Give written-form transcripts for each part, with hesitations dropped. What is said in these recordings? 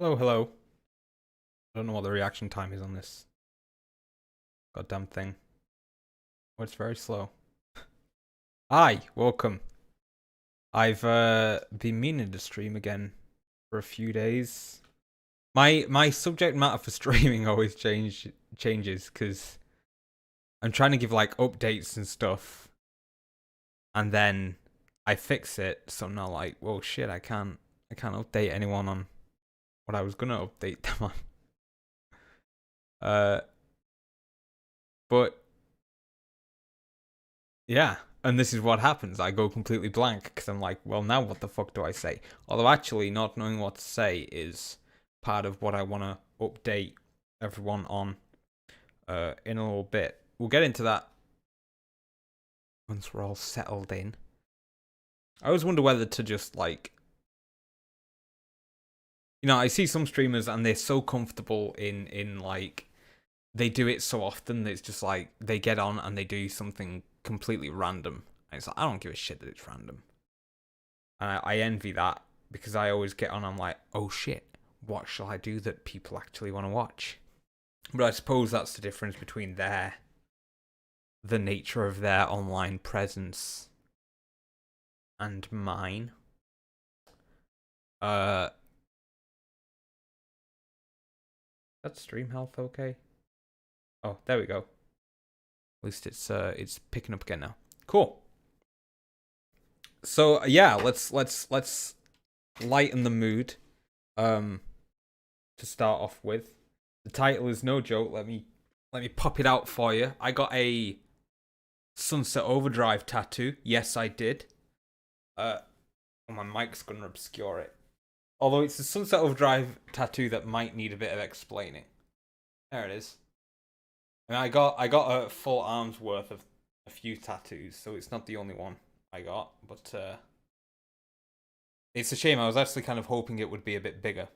Hello, hello. I don't know what the reaction time is on this goddamn thing. Oh, it's very slow. Hi, welcome. I've been meaning to stream again for a few days. My subject matter for streaming always changes because I'm trying to give like updates and stuff, and then I fix it, so I'm not like, well, shit, I can't update anyone on what I was gonna update them on. Uh, but Yeah, and this is what happens. I go completely blank because I'm like, well, now what the fuck do I say? Although actually, not knowing what to say is part of what I want to update everyone on in a little bit. We'll get into that once we're all settled in. I always wonder whether to just like, I see some streamers and they're so comfortable in like they do it so often that it's just like they get on and they do something completely random. And it's like I don't give a shit that it's random. And I envy that because I always get on. I'm like, oh shit, what shall I do that people actually want to watch? But I suppose that's the difference between the nature of their online presence and mine. Uh, that's stream health okay? Oh, there we go. At least it's picking up again now. Cool. So yeah, let's lighten the mood. To start off with, the title is no joke. Let me pop it out for you. I got a Sunset Overdrive tattoo. Yes, I did. My mic's gonna obscure it. Although it's a Sunset Overdrive tattoo that might need a bit of explaining. There it is. I mean, I got a full arm's worth of a few tattoos, so it's not the only one I got. But it's a shame. I was actually kind of hoping it would be a bit bigger.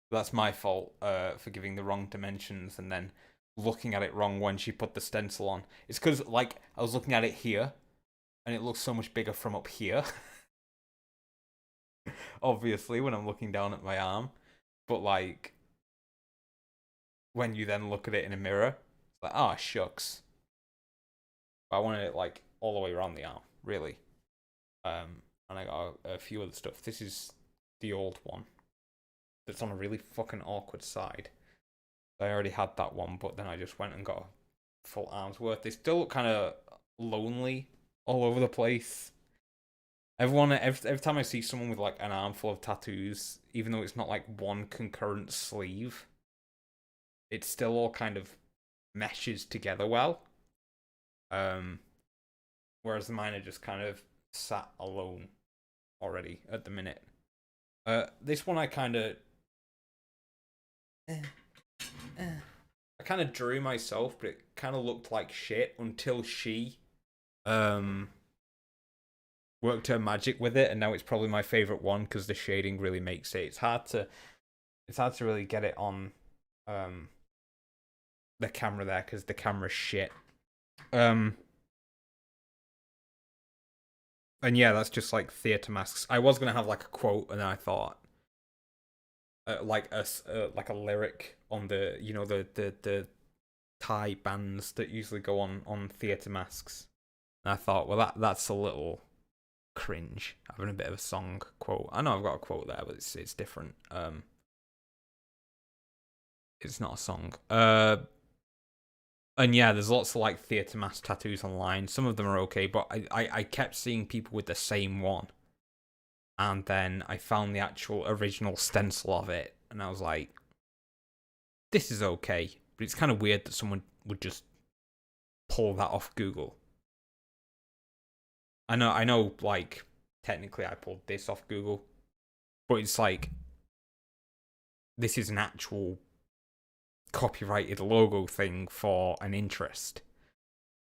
That's my fault for giving the wrong dimensions and then looking at it wrong when she put the stencil on. It's because like I was looking at it here, and it looks so much bigger from up here. Obviously, when I'm looking down at my arm, but like when you then look at it in a mirror, it's like, oh shucks. But I wanted it like all the way around the arm, really. And I got a few other stuff. This is the old one that's on a really fucking awkward side. I already had that one, but then I just went and got a full arm's worth. They still look kind of lonely all over the place. Every time I see someone with like an armful of tattoos, even though it's not like one concurrent sleeve, it still all kind of meshes together well. Um, Whereas mine are just kind of sat alone already at the minute. This one I kind of, I kind of drew myself, but it kind of looked like shit until she, um, worked her magic with it, and now it's probably my favorite one because the shading really makes it. It's hard to really get it on, the camera there because the camera's shit. And yeah, that's just like theater masks. I was gonna have like a quote, and then I thought, like a lyric on the the Thai bands that usually go on theater masks. And I thought, well, that's a little cringe having a bit of a song quote. I know I've got a quote there, but it's different. It's not a song. And yeah, there's lots of like theater mask tattoos online. Some of them are okay, but I kept seeing people with the same one. And then I found the actual original stencil of it, and I was like, this is okay. But it's kind of weird that someone would just pull that off Google. I know, like, technically I pulled this off Google, but it's like, this is an actual copyrighted logo thing for an interest.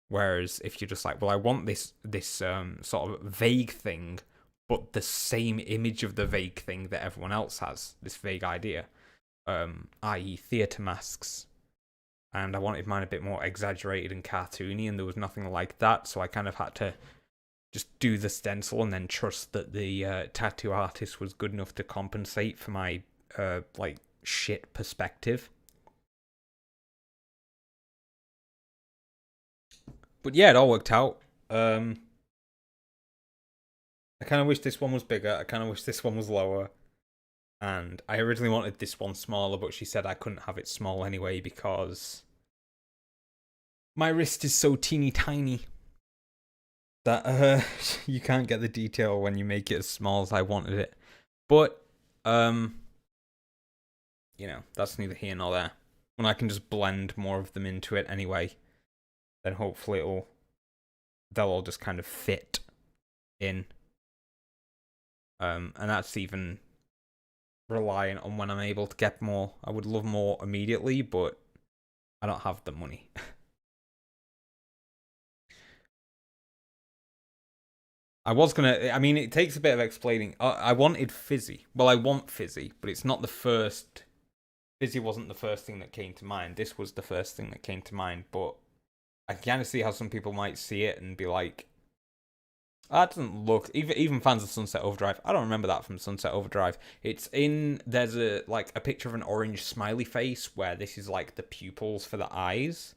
Whereas if you're just like, well, I want this sort of vague thing, but the same image of the vague thing that everyone else has, this vague idea, i.e. theatre masks. And I wanted mine a bit more exaggerated and cartoony, and there was nothing like that, so I kind of had to just do the stencil and then trust that the tattoo artist was good enough to compensate for my like shit perspective. But yeah, it all worked out. I kind of wish this one was bigger. I kind of wish this one was lower. And I originally wanted this one smaller, but she said I couldn't have it small anyway because my wrist is so teeny tiny that you can't get the detail when you make it as small as I wanted it. But you know, that's neither here nor there. When I can just blend more of them into it anyway, then hopefully they'll all just kind of fit in. And that's even reliant on when I'm able to get more. I would love more immediately, but I don't have the money. I mean, it takes a bit of explaining. I wanted Fizzy. Well, I want Fizzy, but it's not the first. Fizzy wasn't the first thing that came to mind. This was the first thing that came to mind, but I can kind of see how some people might see it and be like, that doesn't look... Even fans of Sunset Overdrive, I don't remember that from Sunset Overdrive. There's a picture of an orange smiley face where this is like the pupils for the eyes.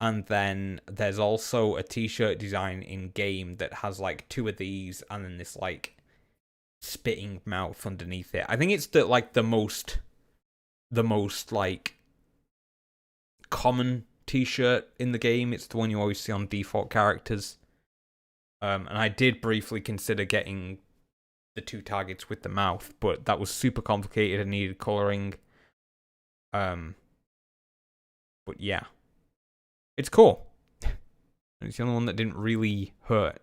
And then there's also a t-shirt design in game that has like two of these and then this like spitting mouth underneath it. I think it's the most like common t-shirt in the game. It's the one you always see on default characters. And I did briefly consider getting the two targets with the mouth, but that was super complicated and needed coloring. But yeah. It's cool. It's the only one that didn't really hurt.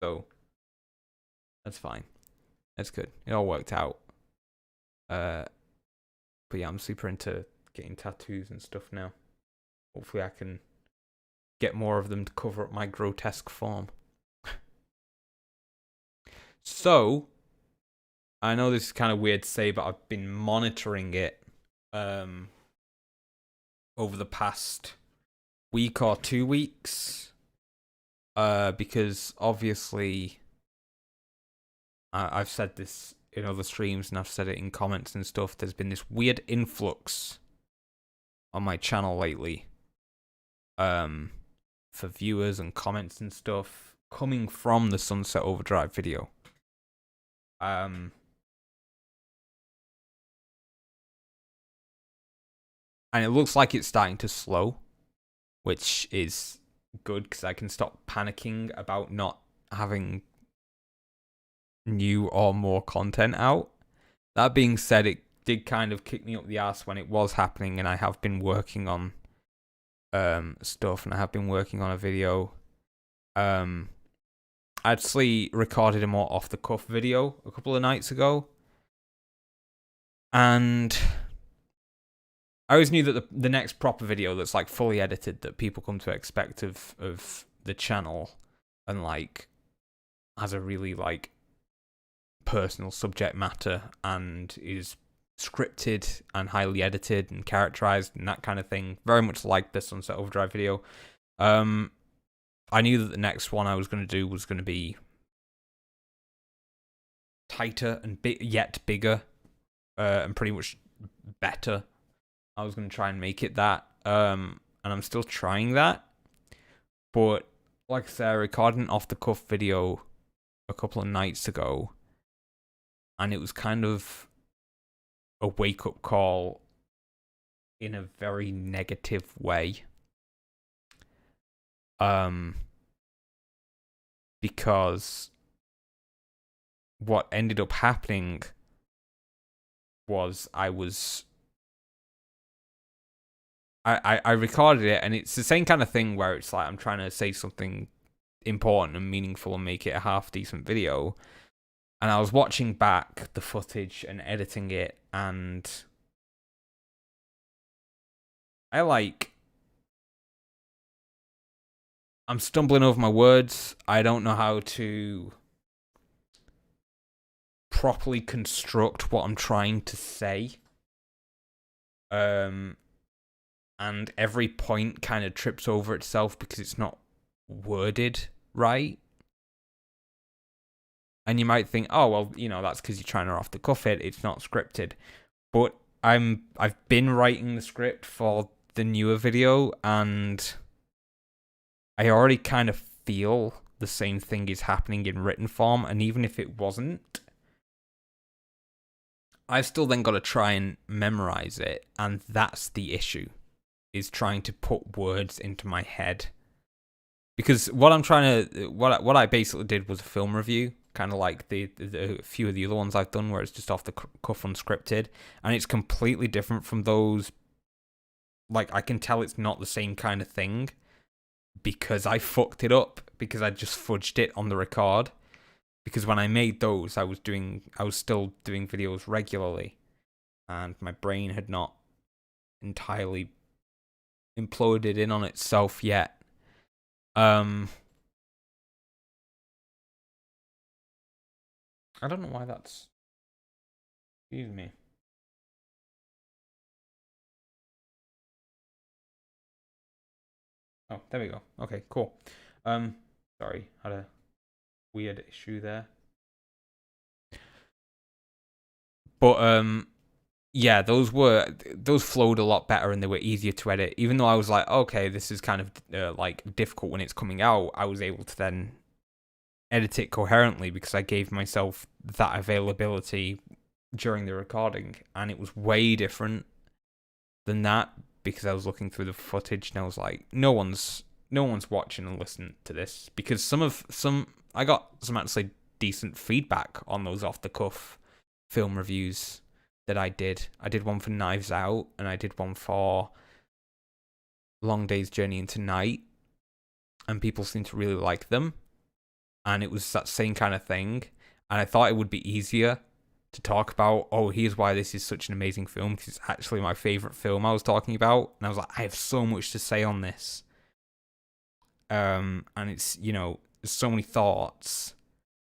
So that's fine. That's good. It all worked out. But yeah, I'm super into getting tattoos and stuff now. Hopefully I can get more of them to cover up my grotesque form. So, I know this is kind of weird to say, but I've been monitoring it over the past week or 2 weeks. Because obviously I've said this in other streams and I've said it in comments and stuff. There's been this weird influx on my channel lately for viewers and comments and stuff coming from the Sunset Overdrive video. And it looks like it's starting to slow, which is good because I can stop panicking about not having new or more content out. That being said, it did kind of kick me up the ass when it was happening, and I have been working on stuff, and I have been working on a video. I actually recorded a more off-the-cuff video a couple of nights ago, and I always knew that the next proper video that's like fully edited that people come to expect of the channel and like has a really like personal subject matter and is scripted and highly edited and characterized and that kind of thing, very much like the Sunset Overdrive video. I knew that the next one I was going to do was going to be tighter and yet bigger, and pretty much better. I was going to try and make it that, and I'm still trying that. But like I said, I recorded an off-the-cuff video a couple of nights ago, and it was kind of a wake-up call in a very negative way. Because what ended up happening was I recorded it, and it's the same kind of thing where it's like I'm trying to say something important and meaningful and make it a half-decent video. And I was watching back the footage and editing it, and I'm stumbling over my words. I don't know how to properly construct what I'm trying to say. And every point kind of trips over itself because it's not worded right. And you might think, oh, well, you know, that's because you're trying to off the cuff it. It's not scripted. But I've been writing the script for the newer video, and I already kind of feel the same thing is happening in written form, and even if it wasn't, I've still then got to try and memorize it, and that's the issue, is trying to put words into my head. Because what I basically did was a film review, kind of like the few of the other ones I've done where it's just off the cuff unscripted, and it's completely different from those. Like, I can tell it's not the same kind of thing because I fucked it up, because I just fudged it on the record. Because when I made those, I was still doing videos regularly, and my brain had not entirely imploded in on itself yet. I don't know why that's... Excuse me. Oh, there we go. Okay, cool. Sorry, had a weird issue there. But yeah, those flowed a lot better and they were easier to edit. Even though I was like, okay, this is kind of like difficult when it's coming out, I was able to then edit it coherently because I gave myself that availability during the recording, and it was way different than that because I was looking through the footage and I was like, no one's watching and listening to this, because I got some actually decent feedback on those off the cuff film reviews that I did. I did one for Knives Out, and I did one for Long Day's Journey into Night, and people seemed to really like them. And it was that same kind of thing. And I thought it would be easier to talk about, oh, here's why this is such an amazing film, because it's actually my favourite film I was talking about. And I was like, I have so much to say on this. And it's, there's so many thoughts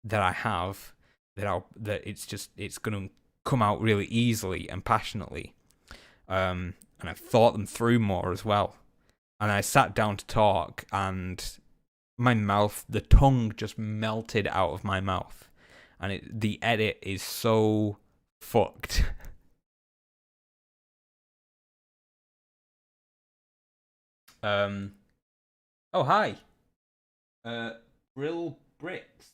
that I have that it's going to come out really easily and passionately. And I've thought them through more as well. And I sat down to talk, and my mouth, the tongue just melted out of my mouth. And the edit is so fucked. Oh, hi. Brill Bricks.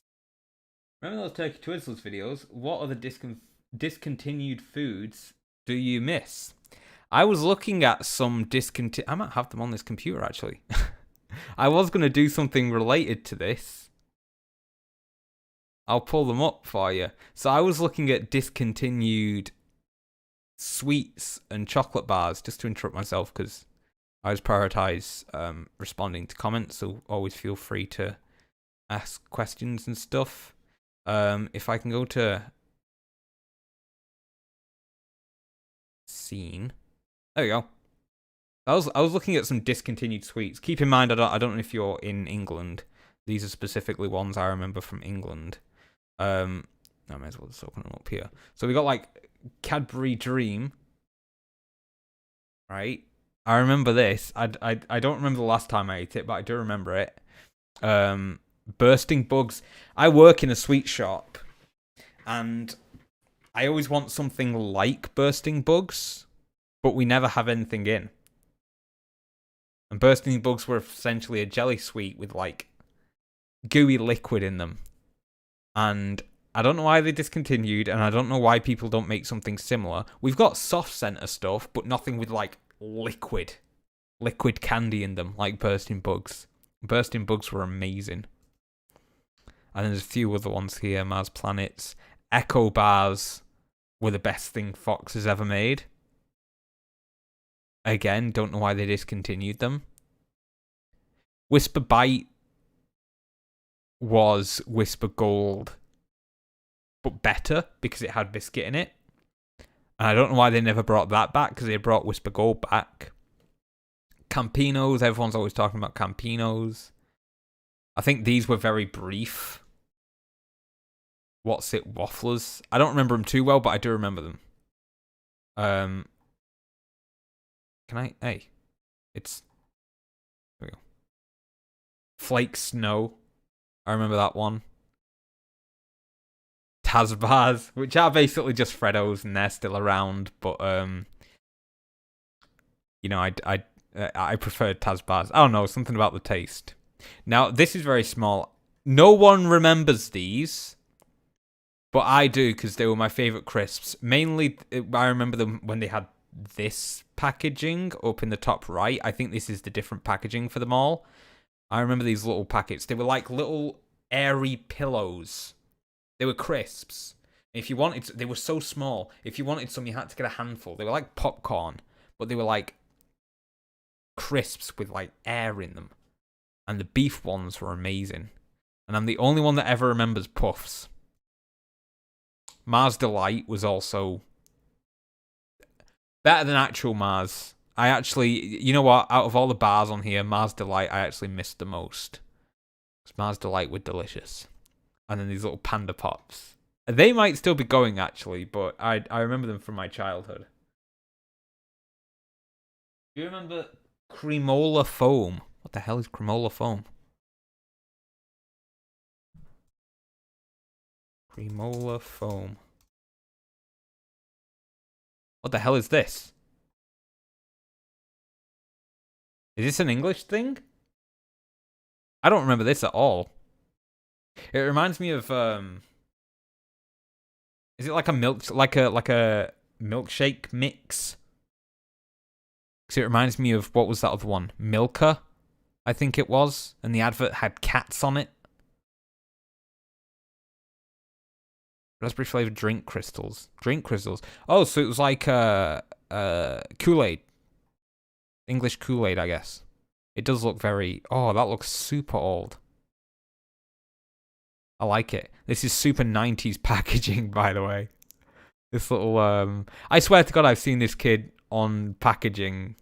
Remember those Turkey Twizzlers videos? What are the discontinued foods do you miss? I was looking at some I might have them on this computer, actually. I was going to do something related to this. I'll pull them up for you. So I was looking at discontinued sweets and chocolate bars, just to interrupt myself, because I always prioritize responding to comments, so always feel free to ask questions and stuff. If I can go to scene. There we go. I was looking at some discontinued sweets. Keep in mind, I don't know if you're in England. These are specifically ones I remember from England. I might as well just open them up here. So we got like Cadbury Dream, right? I remember this. I don't remember the last time I ate it, but I do remember it. Bursting Bugs. I work in a sweet shop, and I always want something like Bursting Bugs, but we never have anything in. And Bursting Bugs were essentially a jelly sweet with like gooey liquid in them. And I don't know why they discontinued, and I don't know why people don't make something similar. We've got soft center stuff, but nothing with like liquid candy in them, like Bursting Bugs. Bursting Bugs were amazing. And there's a few other ones here. Mars Planets. Echo Bars were the best thing Fox has ever made. Again, don't know why they discontinued them. Whisper Bite was Whisper Gold, but better because it had biscuit in it. And I don't know why they never brought that back, because they brought Whisper Gold back. Campinos, everyone's always talking about Campinos. I think these were very brief. What's it, Wafflers? I don't remember them too well, but I do remember them. Can I? Hey, it's. There we go. Flake Snow. I remember that one. Taz bars, which are basically just Freddos, and they're still around. But you know, I prefer Taz bars. I don't know, something about the taste. Now this is very small. No one remembers these, but I do because they were my favorite crisps. Mainly, I remember them when they had this packaging up in the top right. I think this is the different packaging for them all. I remember these little packets. They were like little airy pillows. They were crisps. If you wanted, they were so small. If you wanted some, you had to get a handful. They were like popcorn, but they were like crisps with like air in them. And the beef ones were amazing. And I'm the only one that ever remembers Puffs. Mars Delight was also better than actual Mars. I actually, you know what? Out of all the bars on here, Mars Delight I actually missed the most. Because Mars Delight were delicious. And then these little panda pops. They might still be going actually, but I remember them from my childhood. Do you remember Cremola Foam? What the hell is Cremola Foam? Cremola Foam. What the hell is this? Is this an English thing? I don't remember this at all. It reminds me of is it like a milkshake mix? Because it reminds me of, what was that other one? Milka, I think it was, and the advert had cats on it. Raspberry flavored drink crystals. Oh, so it was like KoolAid. English KoolAid, I guess. It does look very... Oh, that looks super old. I like it. This is super 90s packaging, by the way. This little... I swear to God, I've seen this kid on packaging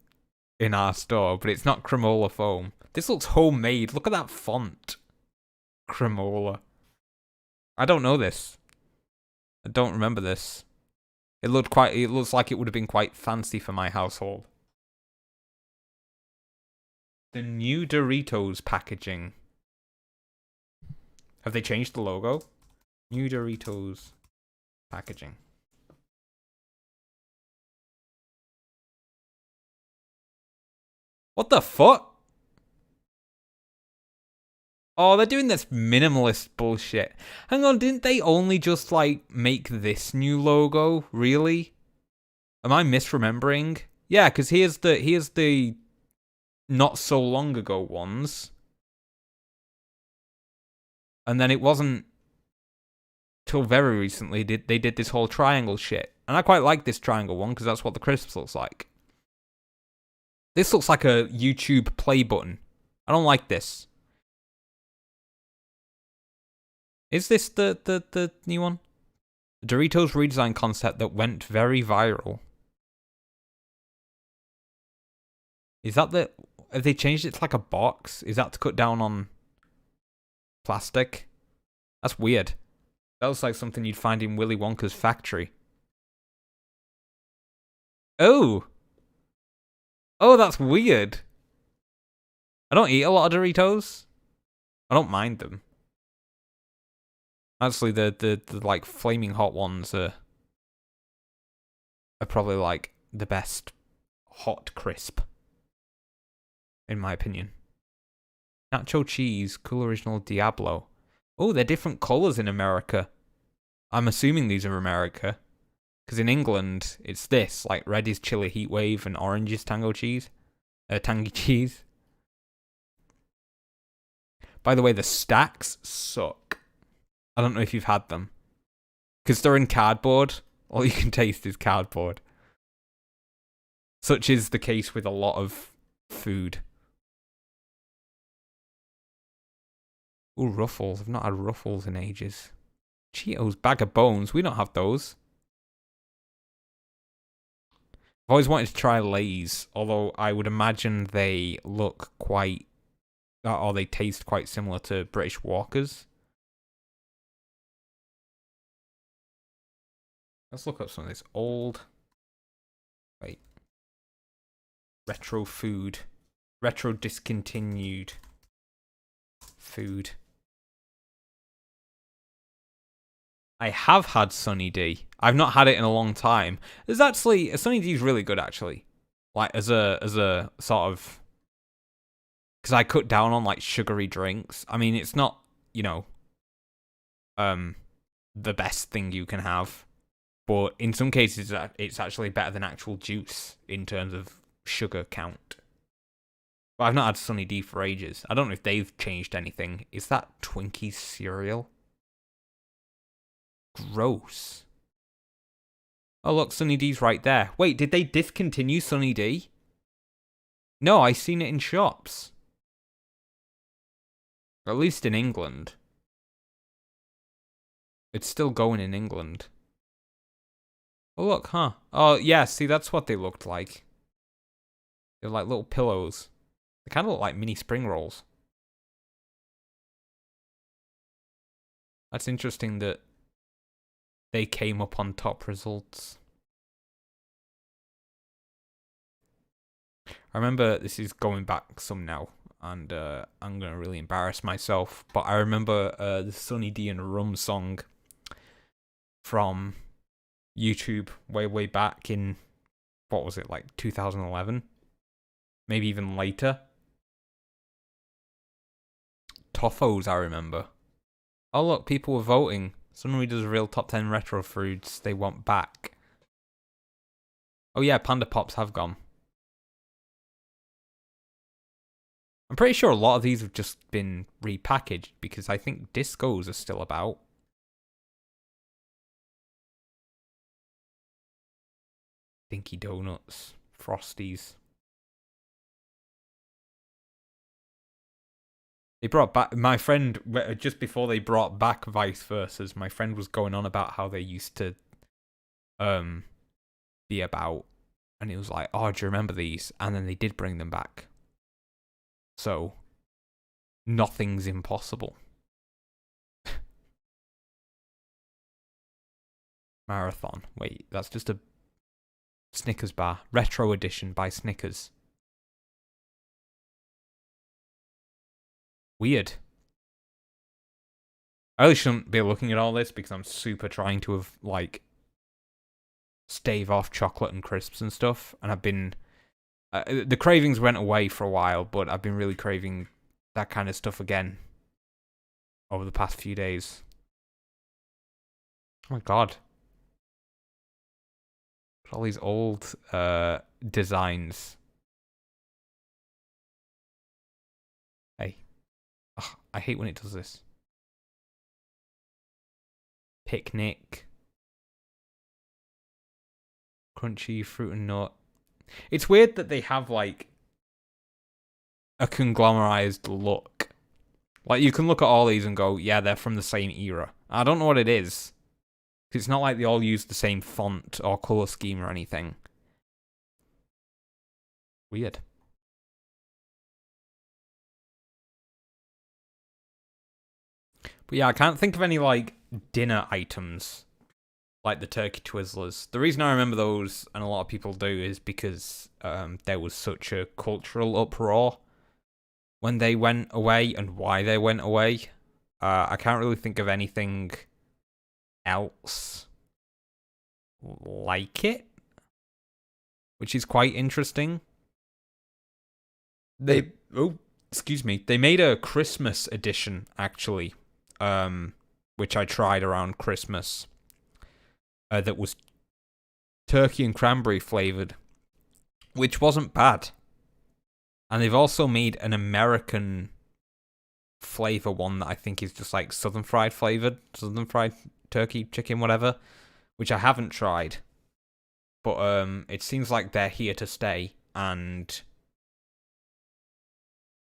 in our store, but it's not Cremola Foam. This looks homemade. Look at that font. Cremola. I don't know this. I don't remember this. It looks like it would have been quite fancy for my household. The new Doritos packaging. Have they changed the logo? New Doritos packaging. What the fuck? Oh, they're doing this minimalist bullshit. Hang on, didn't they only just, like, make this new logo? Really? Am I misremembering? Yeah, because here's the not so long ago ones. And then it wasn't till very recently they did this whole triangle shit. And I quite like this triangle one because that's what the crisps looks like. This looks like a YouTube play button. I don't like this. Is this the new one? The Doritos redesign concept that went very viral. Is that the... Have they changed it to like a box? Is that to cut down on plastic? That's weird. That looks like something you'd find in Willy Wonka's factory. Oh! Oh, that's weird. I don't eat a lot of Doritos. I don't mind them. Actually, the like flaming hot ones are probably like the best hot crisp, in my opinion. Nacho cheese, cool original Diablo. Oh, they're different colors in America. I'm assuming these are America, because in England it's this, like red is chili heat wave and orange is tangy cheese. By the way, the stacks suck. I don't know if you've had them. Because they're in cardboard. All you can taste is cardboard. Such is the case with a lot of food. Ooh, Ruffles. I've not had Ruffles in ages. Cheetos, bag of bones. We don't have those. I've always wanted to try Lay's. Although I would imagine they look quite... Or they taste quite similar to British Walkers. Let's look up some of this old... Wait. Retro food. Retro discontinued food. I have had Sunny D. I've not had it in a long time. There's actually Sunny D is really good actually. Like as a sort of, because I cut down on like sugary drinks. I mean, it's not, you know, the best thing you can have, but in some cases it's actually better than actual juice in terms of sugar count. But I've not had Sunny D for ages. I don't know if they've changed anything. Is that Twinkies cereal? Gross. Oh look, Sunny D's right there. Wait, did they discontinue Sunny D? No, I seen it in shops. Or at least in England. It's still going in England. Oh look, huh? Oh yeah, see that's what they looked like. They're like little pillows. They kind of look like mini spring rolls. That's interesting that they came up on top results. I remember, this is going back some now, and I'm going to really embarrass myself, but I remember the Sunny D and Rum song from YouTube way back in, what was it, like 2011? Maybe even later. Toffos, I remember. Oh look, people were voting. Sunny does real top 10 retro foods they want back. Oh yeah, Panda Pops have gone. I'm pretty sure a lot of these have just been repackaged because I think Discos are still about. Dinky Donuts, Frosties. They brought back, my friend, just before they brought back Vice Versas, my friend was going on about how they used to be about. And he was like, oh, do you remember these? And then they did bring them back. So, nothing's impossible. Marathon. Wait, that's just a Snickers bar. Retro edition by Snickers. Weird. I really shouldn't be looking at all this because I'm super trying to have, like, stave off chocolate and crisps and stuff. And I've been... the cravings went away for a while, but I've been really craving that kind of stuff again over the past few days. Oh my god. All these old designs. Hey. Ugh, I hate when it does this. Picnic. Crunchy fruit and nut. It's weird that they have like a conglomerized look. Like you can look at all these and go, yeah, they're from the same era. I don't know what it is. It's not like they all use the same font or color scheme or anything. Weird. But yeah, I can't think of any like dinner items like the turkey Twizzlers. The reason I remember those, and a lot of people do, is because there was such a cultural uproar when they went away and why they went away. I can't really think of anything else like it, which is quite interesting. They they made a Christmas edition actually, which I tried around Christmas. That was turkey and cranberry flavored, which wasn't bad. And they've also made an American flavor one that I think is just like southern fried flavored, southern fried turkey, chicken, whatever, which I haven't tried. But it seems like they're here to stay and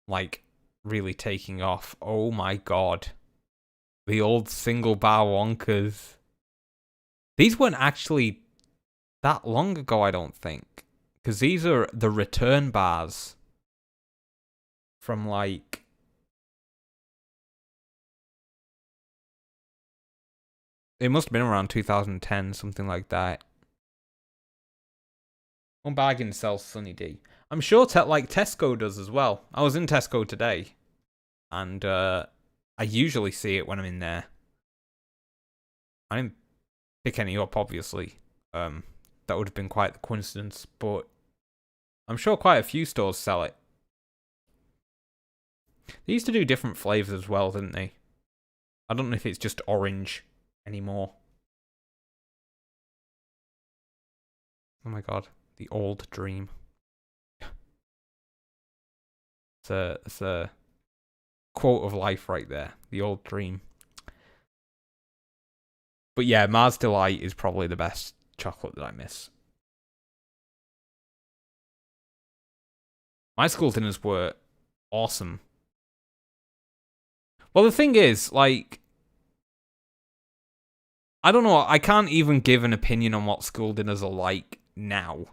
like really taking off. Oh my god. The old single bar Wonkers. These weren't actually that long ago, I don't think. Because these are the return bars from like... It must have been around 2010, something like that. One bargain sells Sunny D. I'm sure like Tesco does as well. I was in Tesco today. And I usually see it when I'm in there. I didn't pick any up, obviously. That would have been quite the coincidence, but I'm sure quite a few stores sell it. They used to do different flavors as well, didn't they? I don't know if it's just orange anymore. Oh my god, the old dream. It's a quote of life right there. The old dream. But yeah, Mars Delight is probably the best chocolate that I miss. My school dinners were awesome. Well, the thing is, like, I don't know, I can't even give an opinion on what school dinners are like now,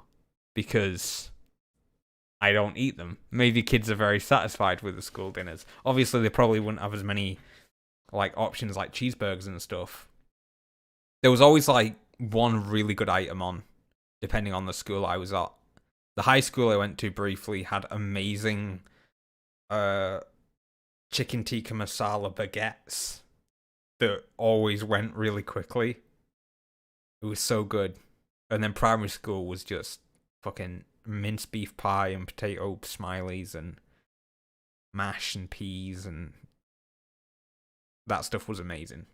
because I don't eat them. Maybe kids are very satisfied with the school dinners. Obviously, they probably wouldn't have as many, like, options like cheeseburgers and stuff. There was always, like, one really good item on, depending on the school I was at. The high school I went to briefly had amazing chicken tikka masala baguettes that always went really quickly. It was so good. And then primary school was just fucking minced beef pie and potato smileys and mash and peas, and that stuff was amazing.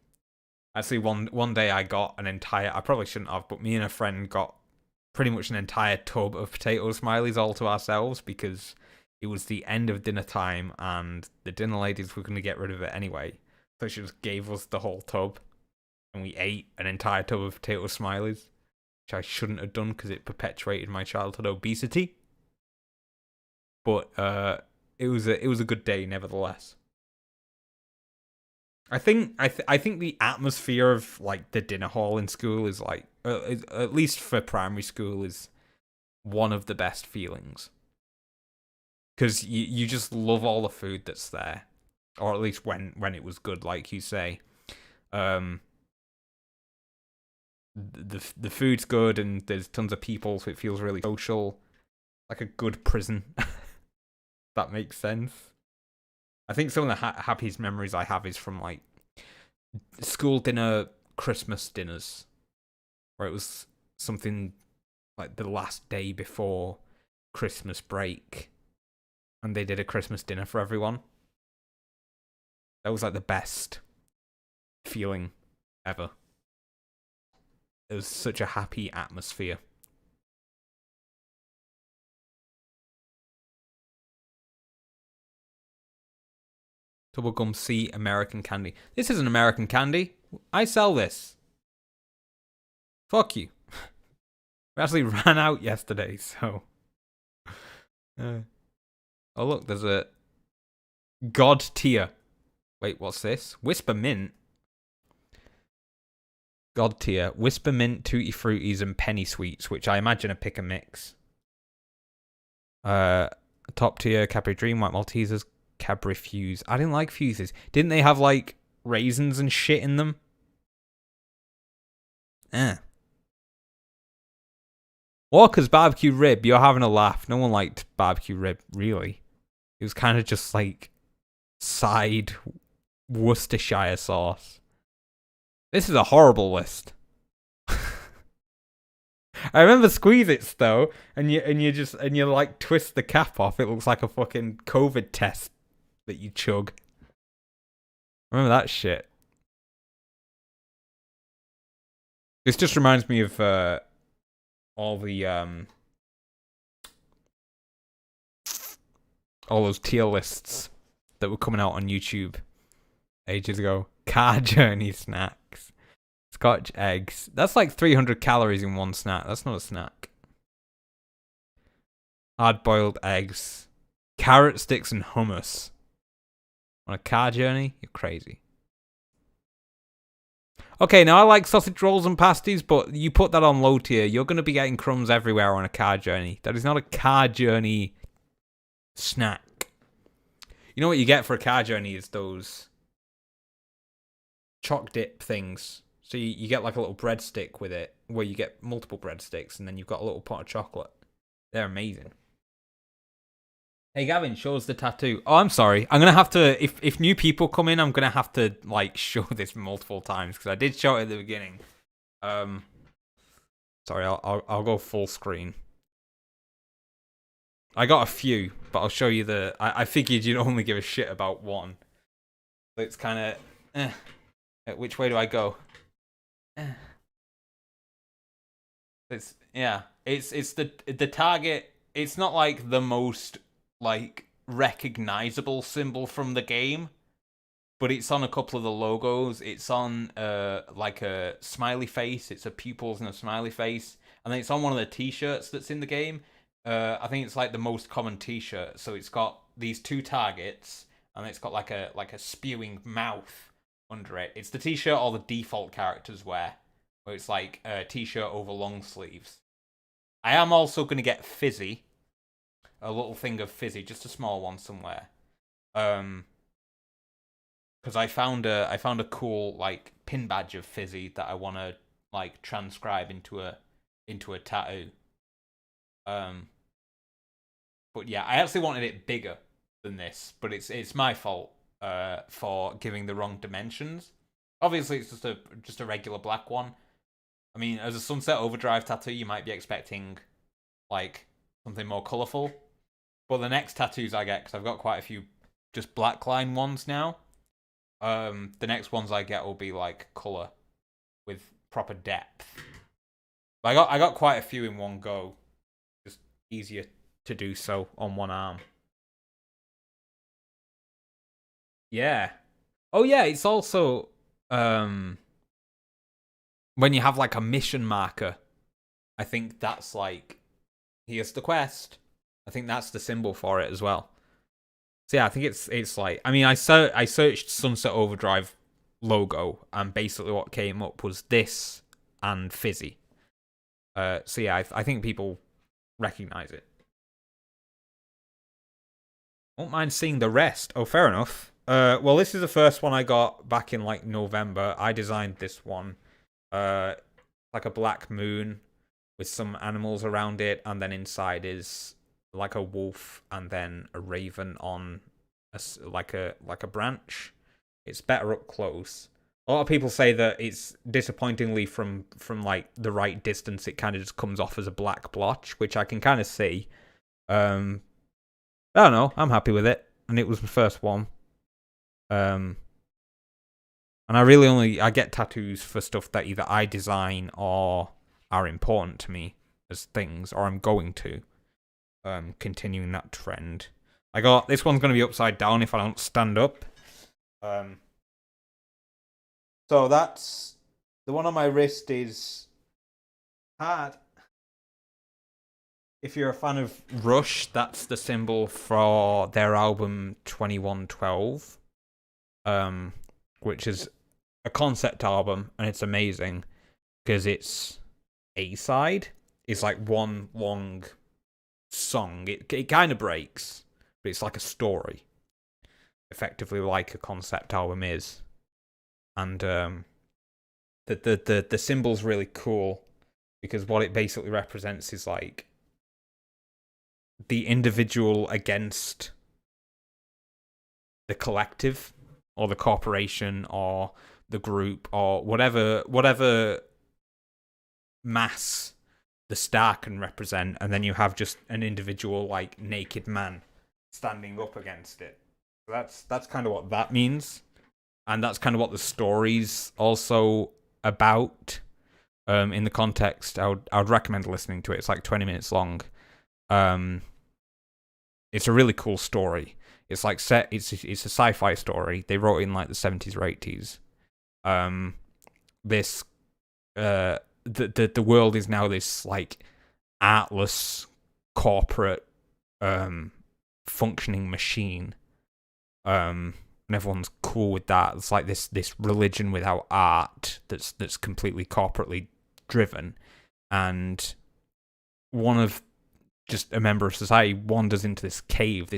Actually, one day I got an entire, I probably shouldn't have, but me and a friend got pretty much an entire tub of potato smileys all to ourselves because it was the end of dinner time and the dinner ladies were going to get rid of it anyway. So she just gave us the whole tub and we ate an entire tub of potato smileys, which I shouldn't have done because it perpetuated my childhood obesity. But it was a good day nevertheless. I think the atmosphere of like the dinner hall in school is like, at least for primary school, is one of the best feelings. Because you just love all the food that's there, or at least when it was good, like you say. The food's good and there's tons of people, so it feels really social, like a good prison. That makes sense. I think some of the happiest memories I have is from like school dinner, Christmas dinners, where it was something like the last day before Christmas break, and they did a Christmas dinner for everyone. That was like the best feeling ever. It was such a happy atmosphere. Bubblegum C American candy. This isn't American candy. I sell this. Fuck you. We actually ran out yesterday, so. Oh look, there's a God tier. Wait, what's this? Whisper Mint. God tier. Whisper Mint, Tutti Fruities, and Penny Sweets, which I imagine are pick and mix. Top tier, Cadbury Dream, White Maltesers, Cadbury Fuse. I didn't like Fuses. Didn't they have like raisins and shit in them? Walker's barbecue rib. You're having a laugh. No one liked barbecue rib, really. It was kind of just like side Worcestershire sauce. This is a horrible list. I remember Squeeze It's though, and you like twist the cap off. It looks like a fucking COVID test that you chug. Remember that shit? This just reminds me of all those tier lists that were coming out on YouTube ages ago. Car Journey snacks. Scotch eggs. That's like 300 calories in one snack. That's not a snack. Hard-boiled eggs. Carrot sticks and hummus. On a car journey? You're crazy. Okay, now I like sausage rolls and pasties, but you put that on low tier, you're going to be getting crumbs everywhere on a car journey. That is not a car journey snack. You know what you get for a car journey is those choc dip things. So you get like a little breadstick with it, where you get multiple breadsticks, and then you've got a little pot of chocolate. They're amazing. Hey Gavin, show us the tattoo. Oh, I'm sorry. I'm gonna have to. If new people come in, I'm gonna have to like show this multiple times because I did show it at the beginning. Sorry, I'll go full screen. I got a few, but I'll show you the. I figured you'd only give a shit about one. So it's kind of. Which way do I go? It's It's the target. It's not like the most like recognizable symbol from the game, but it's on a couple of the logos. It's on like a smiley face. It's a pupils and a smiley face, and then it's on one of the t-shirts that's in the game. I think it's like the most common t-shirt. So it's got these two targets, and it's got like a spewing mouth under it. It's the t-shirt all the default characters wear, where it's like a t-shirt over long sleeves. I am also going to get Fizzy, a little thing of Fizzy, just a small one somewhere. Because I found a cool like pin badge of Fizzy that I want to like transcribe into a tattoo. But yeah, I actually wanted it bigger than this, but it's my fault for giving the wrong dimensions. Obviously, it's just a regular black one. I mean, as a Sunset Overdrive tattoo, you might be expecting like something more colourful. But the next tattoos I get, because I've got quite a few just black line ones now, the next ones I get will be like colour with proper depth. But I got quite a few in one go. Just easier to do so on one arm. Yeah. Oh yeah, it's also when you have like a mission marker, I think that's like here's the quest. I think that's the symbol for it as well. So yeah, I think it's like I mean I searched Sunset Overdrive logo and basically what came up was this and Fizzy. So yeah, I think people recognize it. Won't mind seeing the rest. Oh, fair enough. Well, this is the first one I got back in like November. I designed this one. Like a black moon with some animals around it, and then inside is like a wolf and then a raven on like a branch. It's better up close. A lot of people say that it's disappointingly from like the right distance. It kind of just comes off as a black blotch, which I can kind of see. I don't know. I'm happy with it, and it was my first one. And I get tattoos for stuff that either I design or are important to me as things, or I'm going to. Continuing that trend. I got this one's going to be upside down if I don't stand up. So that's the one on my wrist is hard. If you're a fan of Rush, that's the symbol for their album 2112, which is a concept album, and it's amazing because it's A-side. It's like one long song. It kind of breaks, but it's like a story, effectively like a concept album is. And the symbol's really cool because what it basically represents is like the individual against the collective or the corporation or the group or whatever mass the star can represent, and then you have just an individual like naked man standing up against it. That's kind of what that means, and that's kind of what the story's also about. In the context, I would recommend listening to it. It's like 20 minutes long. It's a really cool story. It's like it's a sci-fi story. They wrote it in like the 70s or 80s. The world is now this like artless corporate functioning machine. And everyone's cool with that. It's like this religion without art that's completely corporately driven. And one of just a member of society wanders into this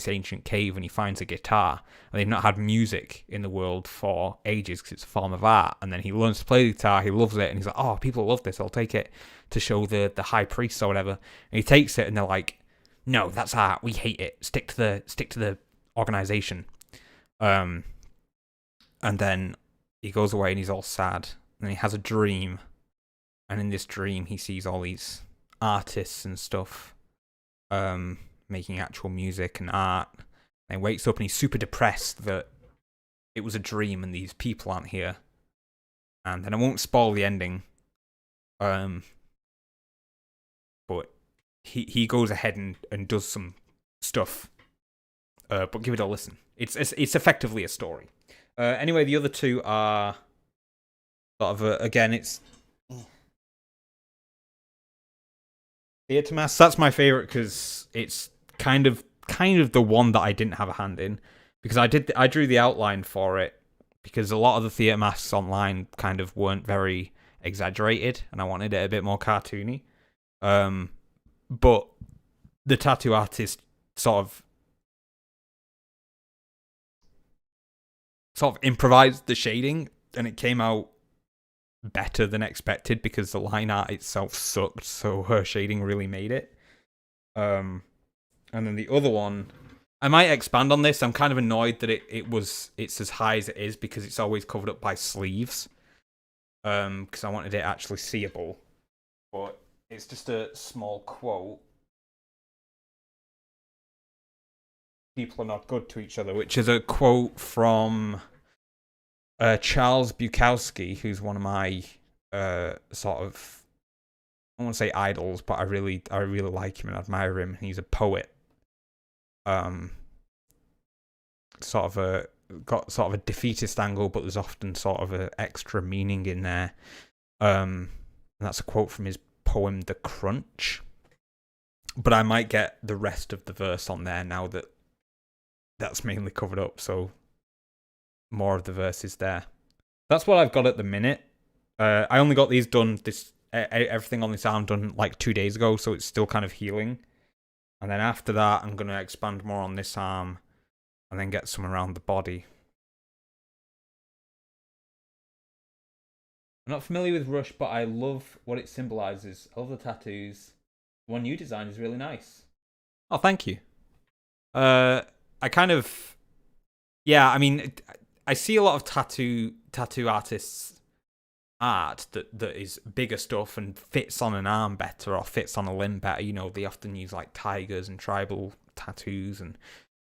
ancient cave, and he finds a guitar. And they've not had music in the world for ages because it's a form of art. And then he learns to play the guitar, he loves it, and he's like, oh, people love this, I'll take it to show the high priest or whatever. And he takes it, and they're like, no, that's art. We hate it. Stick to the organization. And then he goes away and he's all sad. And he has a dream. And in this dream, he sees all these artists and stuff making actual music and art. And he wakes up and he's super depressed that it was a dream and these people aren't here. And then I won't spoil the ending. But he goes ahead and does some stuff. But give it a listen. It's effectively a story. Anyway, the other two are sort of again, it's Theatre Mass. That's my favorite because it's kind of the one that I didn't have a hand in, because I drew the outline for it because a lot of the theatre masks online kind of weren't very exaggerated, and I wanted it a bit more cartoony. But the tattoo artist sort of improvised the shading, and it came out better than expected because the line art itself sucked, so her shading really made it. And then the other one, I might expand on this. I'm kind of annoyed that it's as high as it is because it's always covered up by sleeves. Because I wanted it actually seeable, but it's just a small quote. People are not good to each other, which is a quote from Charles Bukowski, who's one of my sort of, I won't say idols, but I really like him and admire him. He's a poet. Sort of got sort of a defeatist angle, but there's often sort of an extra meaning in there. And that's a quote from his poem The Crunch. But I might get the rest of the verse on there now that that's mainly covered up, so more of the verses there. That's what I've got at the minute. I only got these done, everything on this arm done like 2 days ago, so it's still kind of healing. And then after that, I'm going to expand more on this arm and then get some around the body. I'm not familiar with Rush, but I love what it symbolizes. I love the tattoos. The one you designed is really nice. Oh, thank you. I kind of, yeah, I mean, I see a lot of tattoo artists' art that is bigger stuff and fits on an arm better or fits on a limb better. You know, they often use like tigers and tribal tattoos and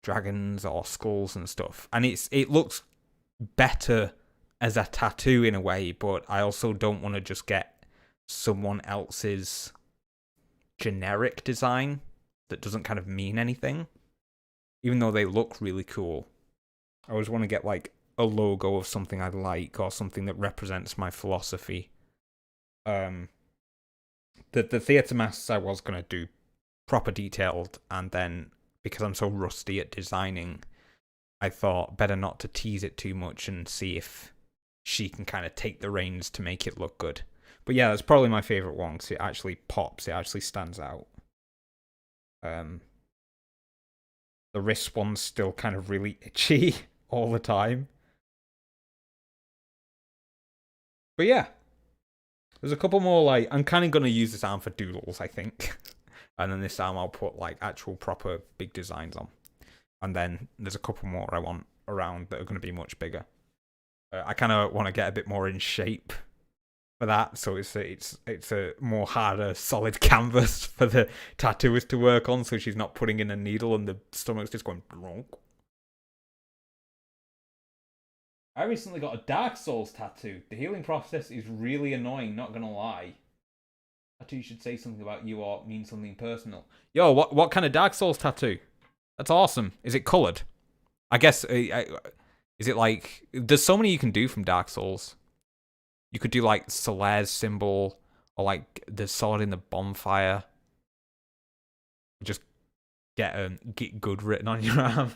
dragons or skulls and stuff, and it looks better as a tattoo in a way, but I also don't want to just get someone else's generic design that doesn't kind of mean anything, even though they look really cool. I always want to get like a logo of something I like or something that represents my philosophy. The theatre masks I was going to do proper detailed, and then because I'm so rusty at designing, I thought better not to tease it too much and see if she can kind of take the reins to make it look good. But yeah, that's probably my favourite one because it actually pops, it actually stands out. The wrist one's still kind of really itchy all the time. But yeah, there's a couple more, like, I'm kind of going to use this arm for doodles, I think. And then this arm I'll put, like, actual proper big designs on. And then there's a couple more I want around that are going to be much bigger. I kind of want to get a bit more in shape for that, so it's a more harder, solid canvas for the tattooist to work on, so she's not putting in a needle and the stomach's just going. I recently got a Dark Souls tattoo. The healing process is really annoying, not gonna lie. Tattoo should say something about you or mean something personal. Yo, what kind of Dark Souls tattoo? That's awesome. Is it coloured? I guess, is it like, there's so many you can do from Dark Souls. You could do like Solare's symbol, or like the sword in the bonfire. Just get good written on your arm.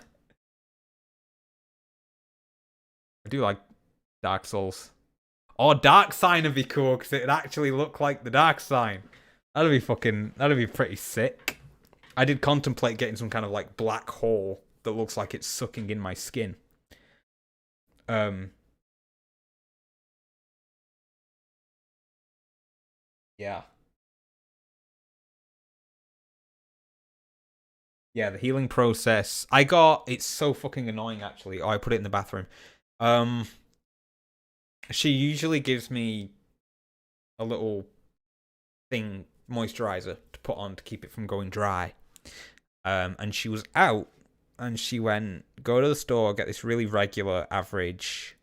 I do like Dark Souls. Or Dark Sign would be cool, because it'd actually look like the Dark Sign. That'd be pretty sick. I did contemplate getting some kind of like black hole that looks like it's sucking in my skin. Yeah. Yeah, the healing process. I got it's so fucking annoying actually. Oh, I put it in the bathroom. Um she usually gives me a little thing moisturizer to put on to keep it from going dry. And she was out and she went, go to the store, get this really regular average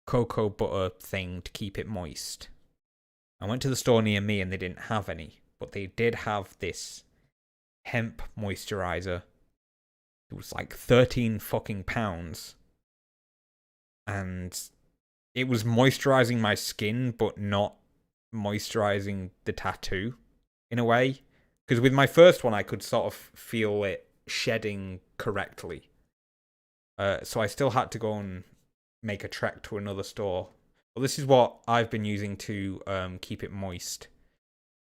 cocoa butter thing to keep it moist. I went to the store near me and they didn't have any, but they did have this hemp moisturizer. It was like 13 fucking pounds. And it was moisturizing my skin, but not moisturizing the tattoo in a way. Because with my first one, I could sort of feel it shedding correctly. So I still had to go and make a trek to another store. Well, this is what I've been using to keep it moist.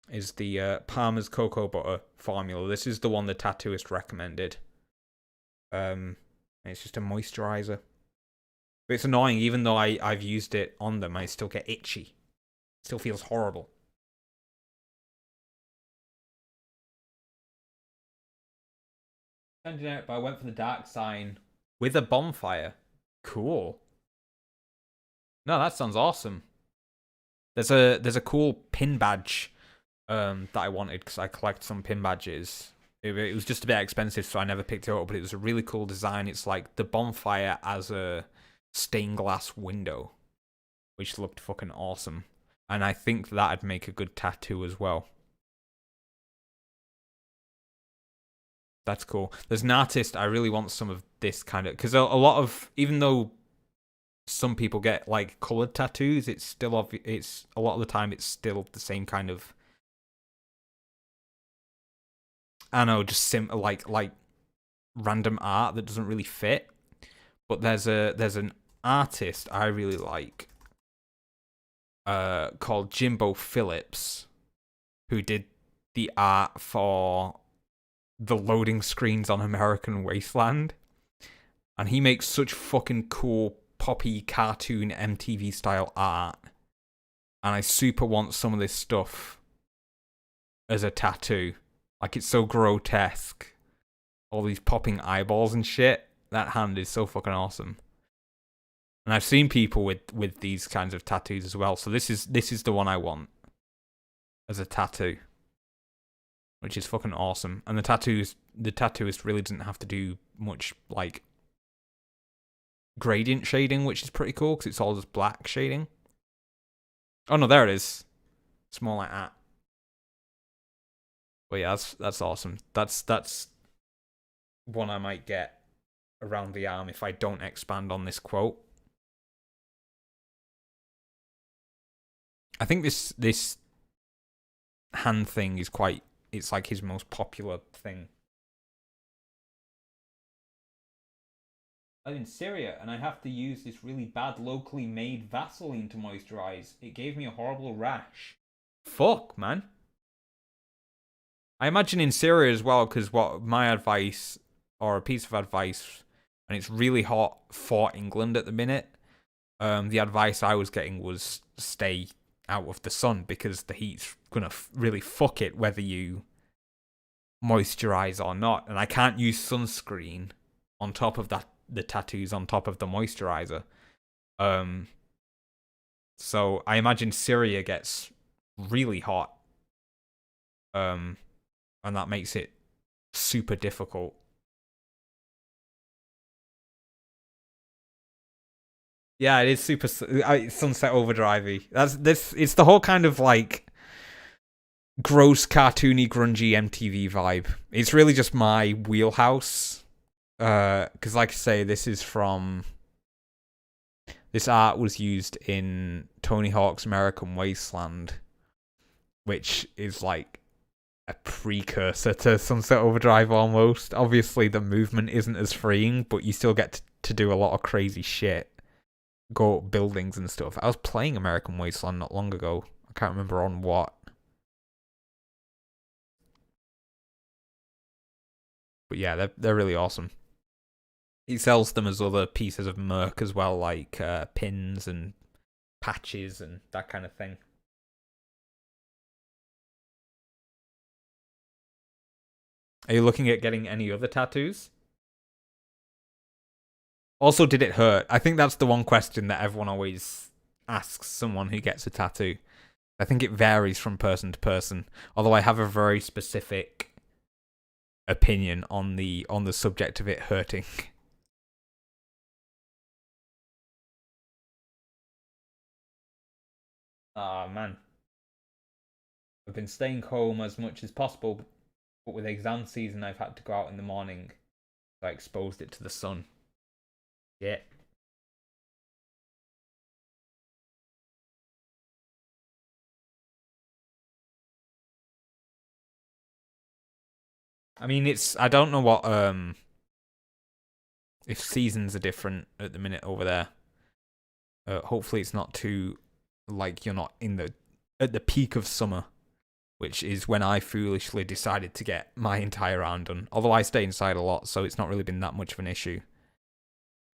Is the Palmer's Cocoa Butter formula. This is the one the tattooist recommended. It's just a moisturizer. But it's annoying, even though I've used it on them, I still get itchy. It still feels horrible. Sending out, but I went for the dark sign with a bonfire. Cool. No, that sounds awesome. There's a cool pin badge that I wanted because I collect some pin badges. It was just a bit expensive, so I never picked it up, but it was a really cool design. It's like the bonfire as a stained glass window, which looked fucking awesome. And I think that'd make a good tattoo as well. That's cool. There's an artist, I really want some of this kind of, because a lot of, even though some people get like colored tattoos, it's still it's a lot of the time it's still the same kind of, I don't know, just like random art that doesn't really fit. But there's an artist I really like called Jimbo Phillips, who did the art for the loading screens on American Wasteland. And he makes such fucking cool poppy cartoon MTV style art. And I super want some of this stuff as a tattoo. Like, it's so grotesque. All these popping eyeballs and shit. That hand is so fucking awesome. And I've seen people with these kinds of tattoos as well. So this is the one I want as a tattoo, which is fucking awesome. And the tattooist really doesn't have to do much like gradient shading, which is pretty cool because it's all just black shading. Oh no, there it is. It's more like that. But yeah, that's awesome. That's one I might get around the arm if I don't expand on this quote. I think this hand thing is quite, it's like his most popular thing. I'm in Syria and I have to use this really bad locally made Vaseline to moisturize. It gave me a horrible rash. Fuck, man. I imagine in Syria as well, because what my advice, or a piece of advice, and it's really hot for England at the minute, the advice I was getting was stay out of the sun because the heat's gonna really fuck it whether you moisturize or not. And I can't use sunscreen on top of that, the tattoos on top of the moisturizer. So I imagine Syria gets really hot. And that makes it super difficult. Yeah, it is super Sunset Overdrive. It's the whole kind of like gross, cartoony, grungy MTV vibe. It's really just my wheelhouse. Because like I say, this art was used in Tony Hawk's American Wasteland, which is like a precursor to Sunset Overdrive almost. Obviously, the movement isn't as freeing, but you still get to do a lot of crazy shit. Go up buildings and stuff. I was playing American Wasteland not long ago. I can't remember on what. But yeah, they're really awesome. He sells them as other pieces of merc as well, like pins and patches and that kind of thing. Are you looking at getting any other tattoos? Also, did it hurt? I think that's the one question that everyone always asks someone who gets a tattoo. I think it varies from person to person. Although I have a very specific opinion on the subject of it hurting. Ah, man. I've been staying home as much as possible, but with exam season, I've had to go out in the morning. So I exposed it to the sun. Yeah. I mean, I don't know what if seasons are different at the minute over there. Hopefully, it's not too like you're not at the peak of summer, which is when I foolishly decided to get my entire arm done. Although I stay inside a lot, so it's not really been that much of an issue.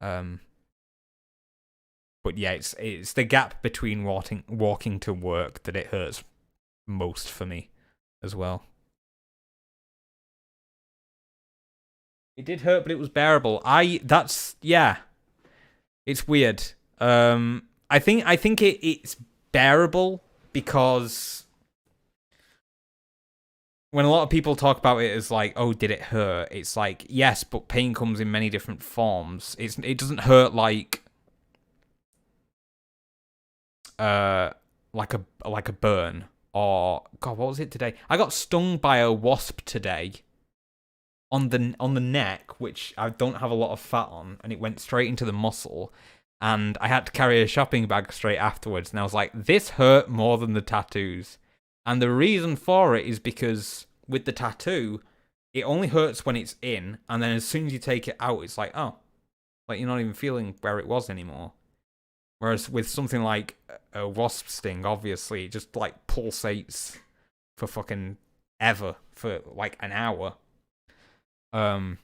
But yeah, it's the gap between walking to work that it hurts most for me as well. It did hurt, but it was bearable. Yeah. It's weird. I think it's bearable because when a lot of people talk about it as like, oh, did it hurt? It's like, yes, but pain comes in many different forms. It doesn't hurt like a burn or God, what was it today? I got stung by a wasp today on the neck, which I don't have a lot of fat on, and it went straight into the muscle. And I had to carry a shopping bag straight afterwards. And I was like, this hurt more than the tattoos. And the reason for it is because with the tattoo, it only hurts when it's in. And then as soon as you take it out, it's like, oh, like you're not even feeling where it was anymore. Whereas with something like a wasp sting, obviously, it just like pulsates for fucking ever, for like an hour. I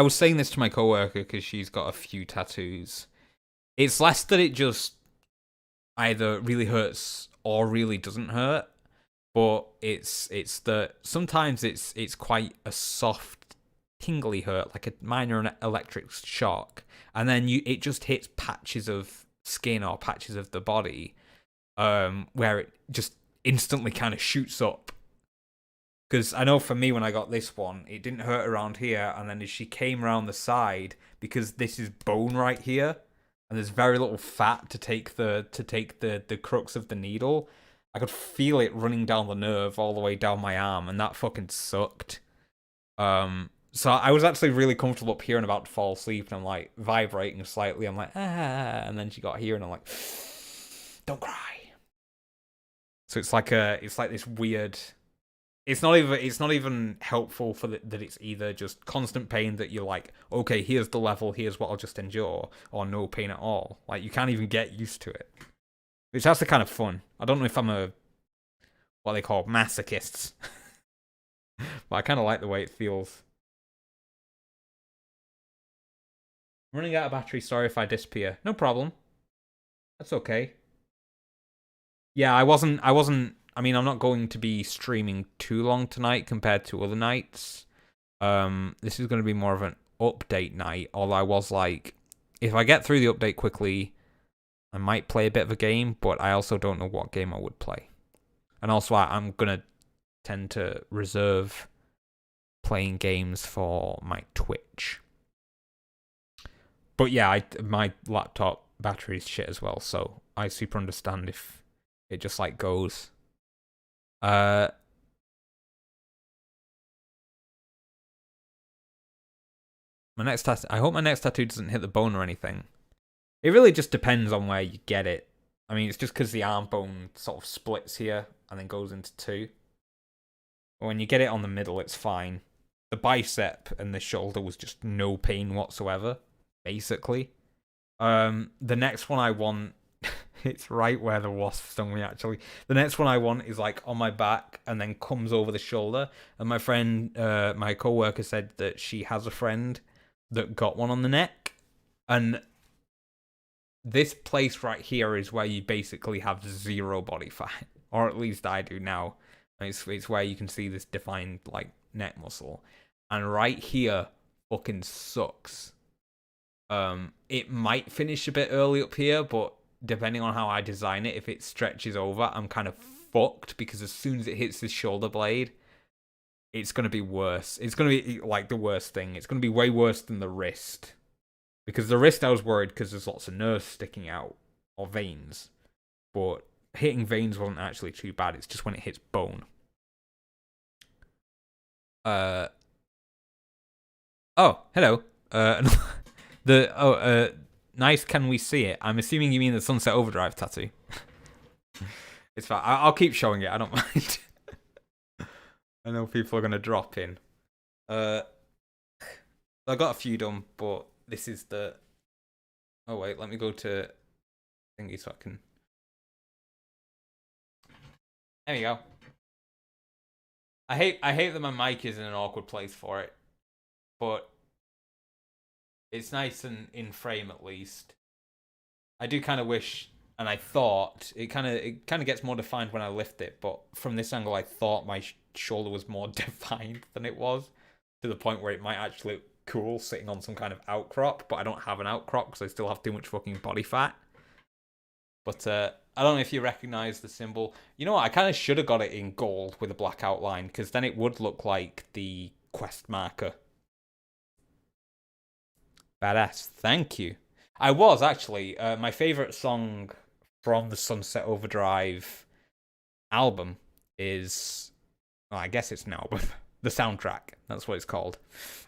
was saying this to my coworker because she's got a few tattoos. It's less that it just either really hurts or really doesn't hurt, but it's that sometimes it's quite a soft, tingly hurt, like a minor electric shock, and then it just hits patches of skin or patches of the body, where it just instantly kind of shoots up. Because I know for me, when I got this one, it didn't hurt around here, and then as she came around the side, because this is bone right here, and there's very little fat to take the crux of the needle, I could feel it running down the nerve all the way down my arm, and that fucking sucked. So I was actually really comfortable up here and about to fall asleep, and I'm like vibrating slightly. I'm like, ah, and then she got here, and I'm like, don't cry. So it's like this weird. It's not even helpful for that it's either just constant pain that you're like, okay, here's the level, here's what I'll just endure, or no pain at all. Like, you can't even get used to it. It's actually kind of fun. I don't know if I'm what they call masochists. But I kind of like the way it feels. I'm running out of battery, sorry if I disappear. No problem. That's okay. Yeah, I wasn't I mean, I'm not going to be streaming too long tonight compared to other nights. This is going to be more of an update night, although I was like, if I get through the update quickly, I might play a bit of a game, but I also don't know what game I would play. And also, I'm going to tend to reserve playing games for my Twitch. But yeah, my laptop battery's shit as well, so I super understand if it just like goes. My next tattoo. I hope my next tattoo doesn't hit the bone or anything. It really just depends on where you get it. I mean, it's just because the arm bone sort of splits here and then goes into two. But when you get it on the middle, it's fine. The bicep and the shoulder was just no pain whatsoever, basically. The next one I want, it's right where the wasp stung me, actually. The next one I want is like on my back and then comes over the shoulder. And my friend, my coworker said that she has a friend that got one on the neck. And this place right here is where you basically have zero body fat. Or at least I do now. It's where you can see this defined like neck muscle, and right here fucking sucks. It might finish a bit early up here, but depending on how I design it, if it stretches over, I'm kind of fucked, because as soon as it hits the shoulder blade, it's going to be worse. It's going to be like the worst thing. It's going to be way worse than the wrist. Because the wrist I was worried because there's lots of nerves sticking out, or veins. But hitting veins wasn't actually too bad. It's just when it hits bone. Oh, hello. Nice, can we see it? I'm assuming you mean the Sunset Overdrive tattoo. It's fine. I'll keep showing it. I don't mind. I know people are going to drop in. I got a few done, but this is the... Oh, wait. Let me go to thingy so I can... There we go. I hate that my mic is in an awkward place for it. But it's nice and in frame at least. I do kind of wish... And I thought it kind of gets more defined when I lift it, but from this angle, I thought my shoulder was more defined than it was, to the point where it might actually look cool sitting on some kind of outcrop. But I don't have an outcrop because I still have too much fucking body fat. But I don't know if you recognize the symbol. You know what? I kind of should have got it in gold with a black outline, because then it would look like the quest marker. Badass. Thank you. I was actually my favorite song from the Sunset Overdrive album is, well, I guess it's an album. The soundtrack. That's what it's called.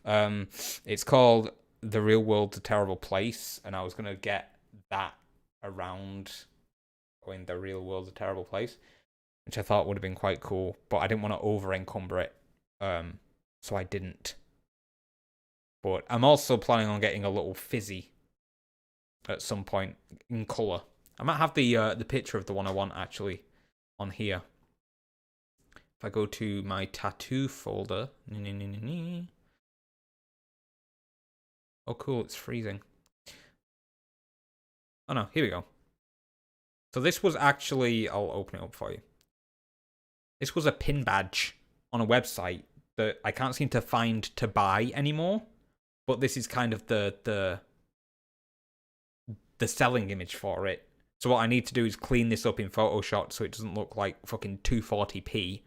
It's called The Real World's a Terrible Place, and I was gonna get that around when The Real World's a Terrible Place, which I thought would have been quite cool, but I didn't want to over encumber it, so I didn't. But I'm also planning on getting a little Fizzy at some point in colour. I might have the picture of the one I want actually on here. If I go to my tattoo folder. Oh cool, it's freezing. Oh no, here we go. So this was actually, I'll open it up for you. This was a pin badge on a website that I can't seem to find to buy anymore. But this is kind of the selling image for it. So what I need to do is clean this up in Photoshop so it doesn't look like fucking 240p.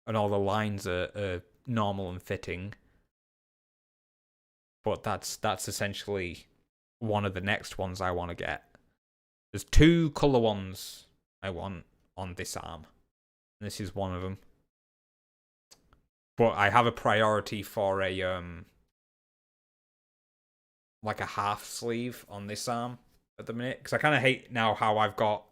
And all the lines are normal and fitting. But that's essentially one of the next ones I want to get. There's 2 colour ones I want on this arm. And this is one of them. But I have a priority for a like a half sleeve on this arm at the minute, because I kind of hate now how I've got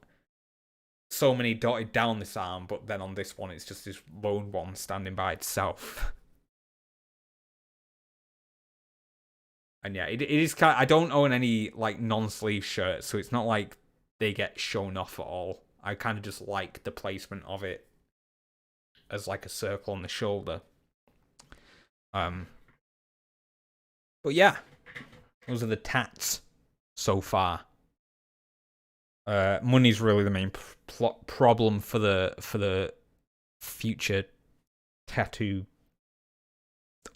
so many dotted down this arm, but then on this one it's just this lone one standing by itself. And yeah, it is kind of, I don't own any like non-sleeve shirts, so it's not like they get shown off at all. I kind of just like the placement of it as like a circle on the shoulder. But yeah, those are the tats so far. Money's really the main problem for the future tattoo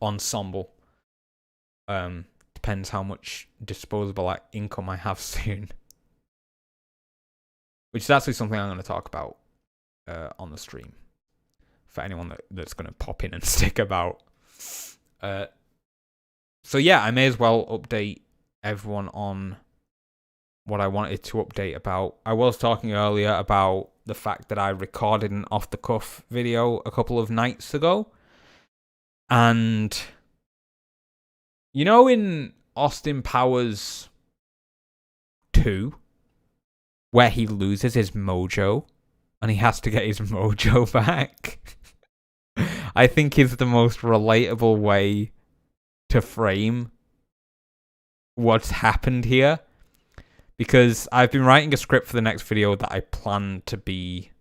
ensemble. Depends how much disposable income I have soon. Which is actually something I'm going to talk about on the stream. For anyone that's going to pop in and stick about. So yeah, I may as well update everyone on what I wanted to update about. I was talking earlier about the fact that I recorded an off-the-cuff video a couple of nights ago. And, you know, in Austin Powers 2, where he loses his mojo and he has to get his mojo back, I think is the most relatable way to frame what's happened here. Because I've been writing a script for the next video that I plan to be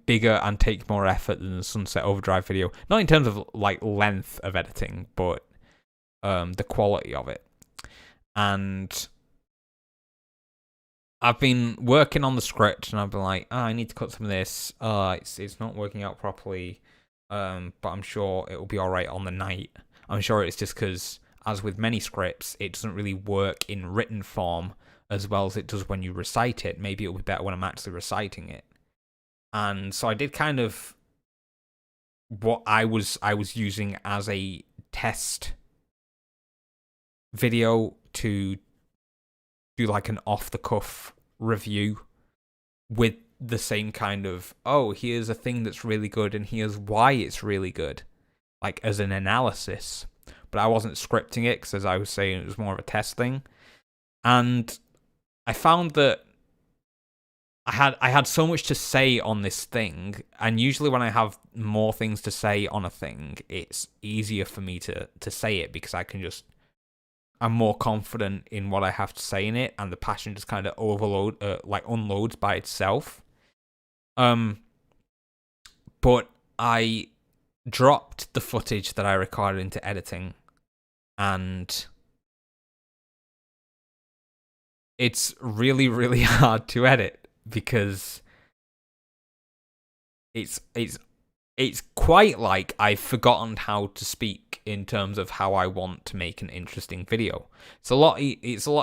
bigger and take more effort than the Sunset Overdrive video. Not in terms of like length of editing, but the quality of it. And I've been working on the script, and I've been like, I need to cut some of this. It's not working out properly. But I'm sure it'll be all right on the night. I'm sure it's just because, as with many scripts, it doesn't really work in written form as well as it does when you recite it. Maybe it'll be better when I'm actually reciting it. And so I did kind of what I was using as a test video to do like an off-the-cuff review with the same kind of, oh, here's a thing that's really good and here's why it's really good, like as an analysis. But I wasn't scripting it because, as I was saying, it was more of a test thing. And I found that I had so much to say on this thing, and usually when I have more things to say on a thing, it's easier for me to say it because I'm more confident in what I have to say in it, and the passion just kind of unloads by itself. But I dropped the footage that I recorded into editing, and it's really, really hard to edit because it's quite like I've forgotten how to speak in terms of how I want to make an interesting video. It's a lot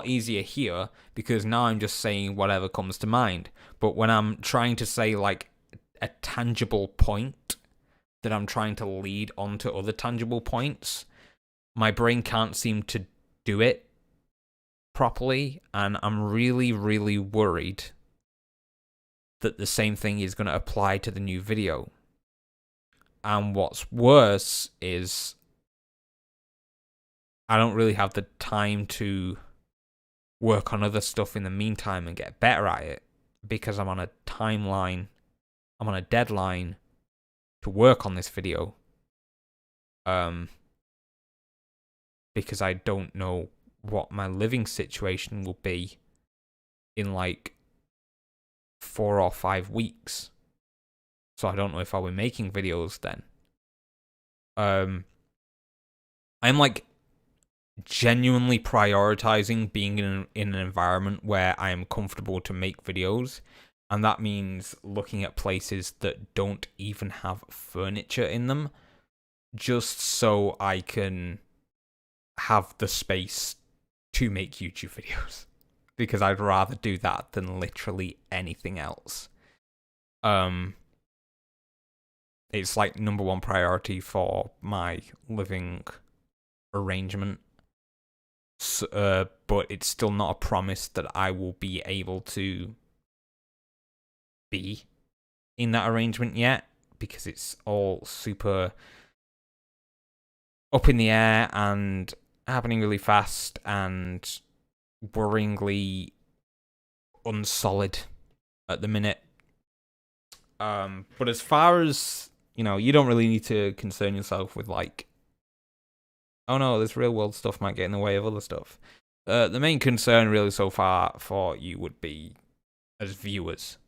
easier here because now I'm just saying whatever comes to mind. But when I'm trying to say like a tangible point that I'm trying to lead onto other tangible points, my brain can't seem to do it properly, and I'm really, really worried that the same thing is going to apply to the new video. And what's worse is I don't really have the time to work on other stuff in the meantime and get better at it because I'm on a timeline, I'm on a deadline to work on this video. Because I don't know what my living situation will be in like 4 or 5 weeks. So I don't know if I'll be making videos then. I'm like genuinely prioritizing being in an environment where I am comfortable to make videos, and that means looking at places that don't even have furniture in them, just so I can have the space to make YouTube videos, because I'd rather do that than literally anything else. It's like number one priority for my living arrangement. So, but it's still not a promise that I will be able to be in that arrangement yet, because it's all super up in the air and happening really fast and worryingly unsolid at the minute. But as far as, you don't really need to concern yourself with like, oh no, this real world stuff might get in the way of other stuff. The main concern really so far for you would be, as viewers,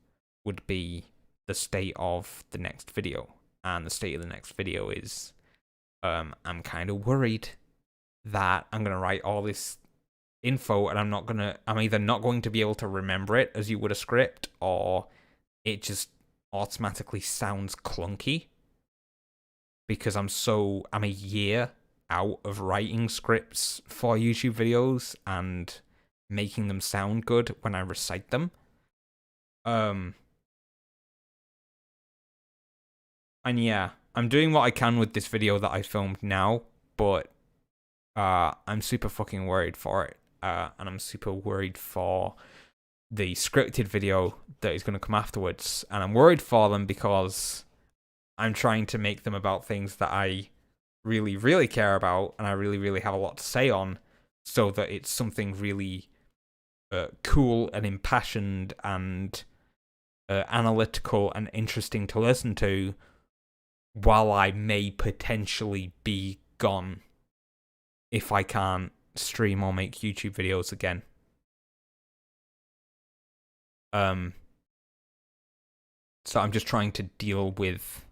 would be the state of the next video. And the state of the next video is, I'm kind of worried that I'm going to write all this info and I'm either not going to be able to remember it as you would a script, or it just automatically sounds clunky because I'm a year out of writing scripts for YouTube videos and making them sound good when I recite them. And yeah, I'm doing what I can with this video that I filmed now, but I'm super fucking worried for it. And I'm super worried for the scripted video that is going to come afterwards. And I'm worried for them because I'm trying to make them about things that I really, really care about and I really, really have a lot to say on, so that it's something really cool and impassioned and analytical and interesting to listen to while I may potentially be gone if I can't stream or make YouTube videos again. So I'm just trying to deal with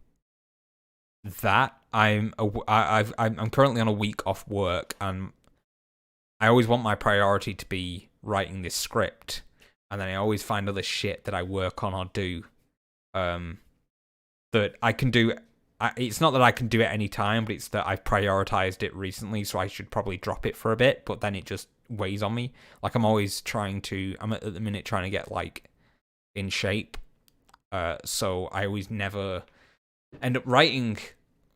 that. I'm currently on a week off work, and I always want my priority to be writing this script. and then I always find other shit that I work on or do that I can do. It's not that I can do it any time, but it's that I've prioritized it recently, so I should probably drop it for a bit, but then it just weighs on me. Like, I'm always I'm at the minute trying to get, like, in shape, so I always never end up writing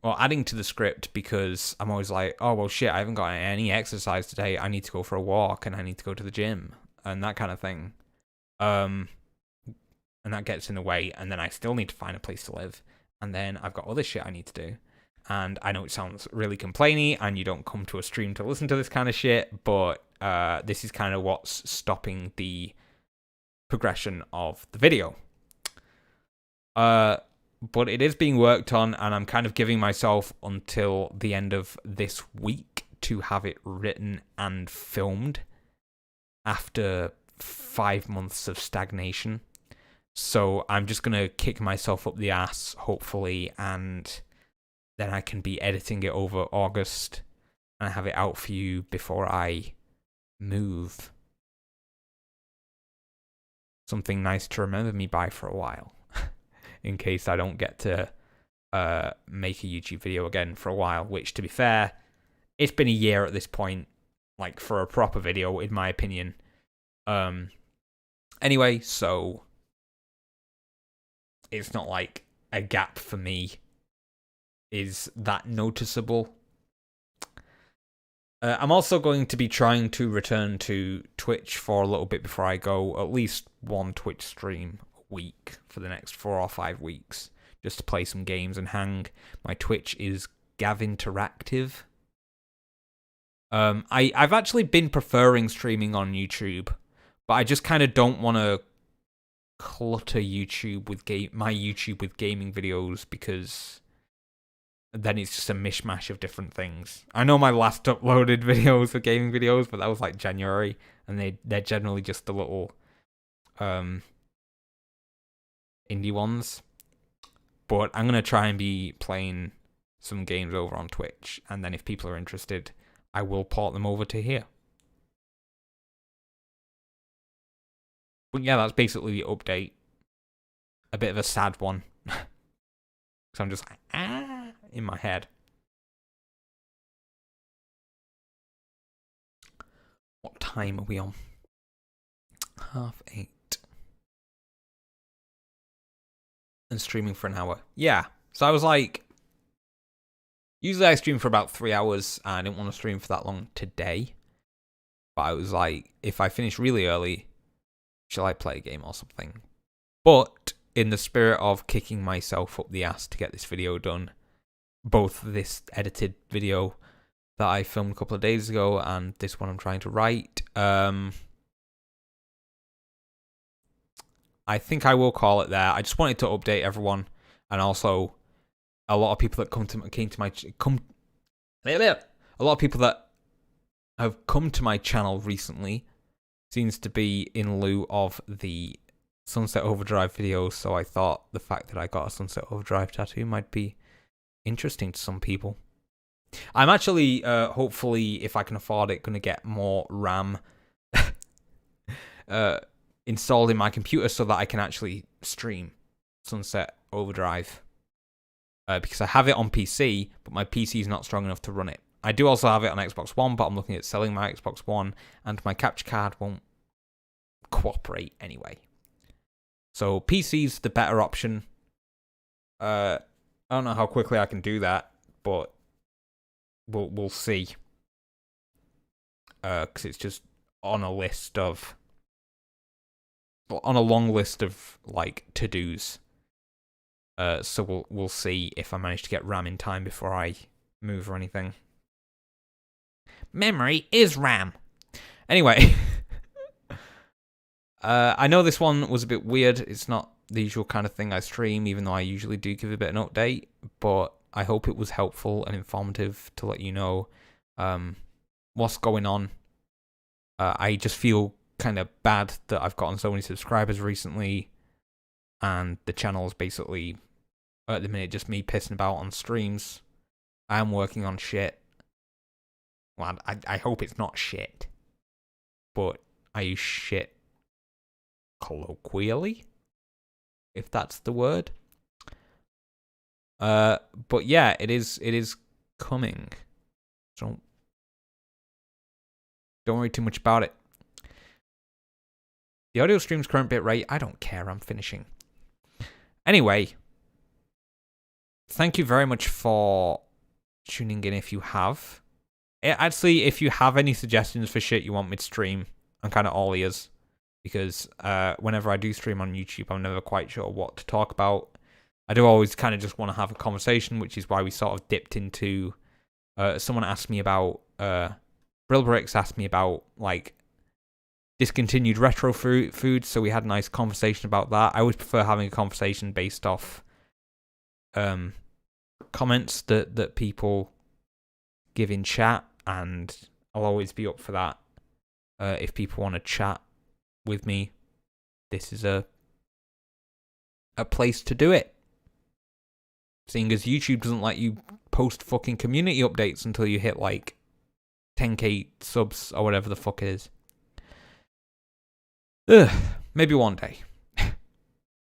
or adding to the script, because I'm always like, oh, well, shit, I haven't got any exercise today, I need to go for a walk, and I need to go to the gym, and that kind of thing. And that gets in the way, and then I still need to find a place to live. And then I've got other shit I need to do. And I know it sounds really complainy, and you don't come to a stream to listen to this kind of shit, but this is kind of what's stopping the progression of the video. But it is being worked on, and I'm kind of giving myself until the end of this week to have it written and filmed after 5 months of stagnation. So I'm just going to kick myself up the ass, hopefully, and then I can be editing it over August and have it out for you before I move. Something nice to remember me by for a while, in case I don't get to make a YouTube video again for a while, which, to be fair, it's been a year at this point, like, for a proper video, in my opinion. Anyway, so it's not like a gap for me is that noticeable. I'm also going to be trying to return to Twitch for a little bit before I go, at least one Twitch stream a week for the next 4 or 5 weeks, just to play some games and hang. My Twitch is Gavinteractive. I've actually been preferring streaming on YouTube, but I just kind of don't want to clutter YouTube with my YouTube with gaming videos, because then it's just a mishmash of different things. I know my last uploaded videos were gaming videos, but that was like January, and they're generally just the little indie ones. But I'm gonna try and be playing some games over on Twitch, and then if people are interested, I will port them over to here. But yeah, that's basically the update. A bit of a sad one. Because I'm just like, in my head. What time are we on? 8:30. And streaming for an hour. Yeah. So I was like, usually I stream for about 3 hours, and I didn't want to stream for that long today. But I was like, if I finish really early, shall I play a game or something? But in the spirit of kicking myself up the ass to get this video done, both this edited video that I filmed a couple of days ago and this one I'm trying to write, I think I will call it there. I just wanted to update everyone, and also a lot of people that a lot of people that have come to my channel recently seems to be in lieu of the Sunset Overdrive videos, so I thought the fact that I got a Sunset Overdrive tattoo might be interesting to some people. I'm actually, hopefully, if I can afford it, going to get more RAM installed in my computer so that I can actually stream Sunset Overdrive. Because I have it on PC, but my PC is not strong enough to run it. I do also have it on Xbox One, but I'm looking at selling my Xbox One, and my capture card won't cooperate anyway. So PC's the better option. I don't know how quickly I can do that, but we'll see. Because it's just on a long list of like to-dos. So we'll see if I manage to get RAM in time before I move or anything. Memory is RAM. Anyway, I know this one was a bit weird. It's not the usual kind of thing I stream, even though I usually do give a bit of an update. But I hope it was helpful and informative to let you know what's going on. I just feel kind of bad that I've gotten so many subscribers recently, and the channel is basically, at the minute, just me pissing about on streams. I am working on shit. Well, I hope it's not shit, but I use shit colloquially, if that's the word. But yeah, it is coming. So don't worry too much about it. The audio stream's current bitrate, I don't care, I'm finishing. Anyway, thank you very much for tuning in if you have. Actually, if you have any suggestions for shit you want me to stream, I'm kind of all ears. Because whenever I do stream on YouTube, I'm never quite sure what to talk about. I do always kind of just want to have a conversation, which is why we sort of dipped into... someone asked me about... Brillbricks asked me about, like, discontinued retro food, so we had a nice conversation about that. I always prefer having a conversation based off comments that people give in chat, and I'll always be up for that. If people want to chat with me, this is a place to do it. Seeing as YouTube doesn't let you post fucking community updates until you hit like 10k subs or whatever the fuck it is. Ugh, maybe one day.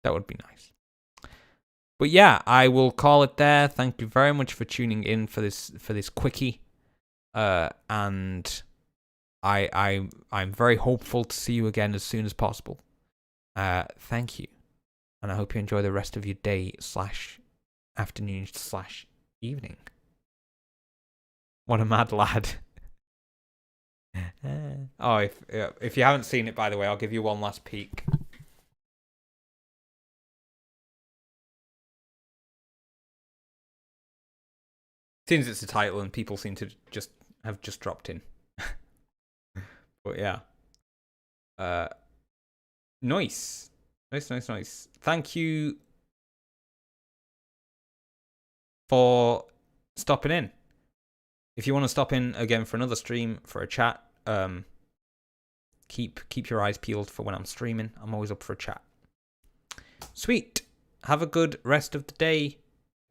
That would be nice. But yeah, I will call it there. Thank you very much for tuning in for this quickie. And I'm very hopeful to see you again as soon as possible. Thank you. And I hope you enjoy the rest of your day / afternoon / evening. What a mad lad. Oh, if you haven't seen it, by the way, I'll give you one last peek. Since it's a title and people seem to have just dropped in. But yeah. Nice. Nice. Thank you for stopping in. If you want to stop in again for another stream, for a chat, keep your eyes peeled for when I'm streaming. I'm always up for a chat. Sweet. Have a good rest of the day.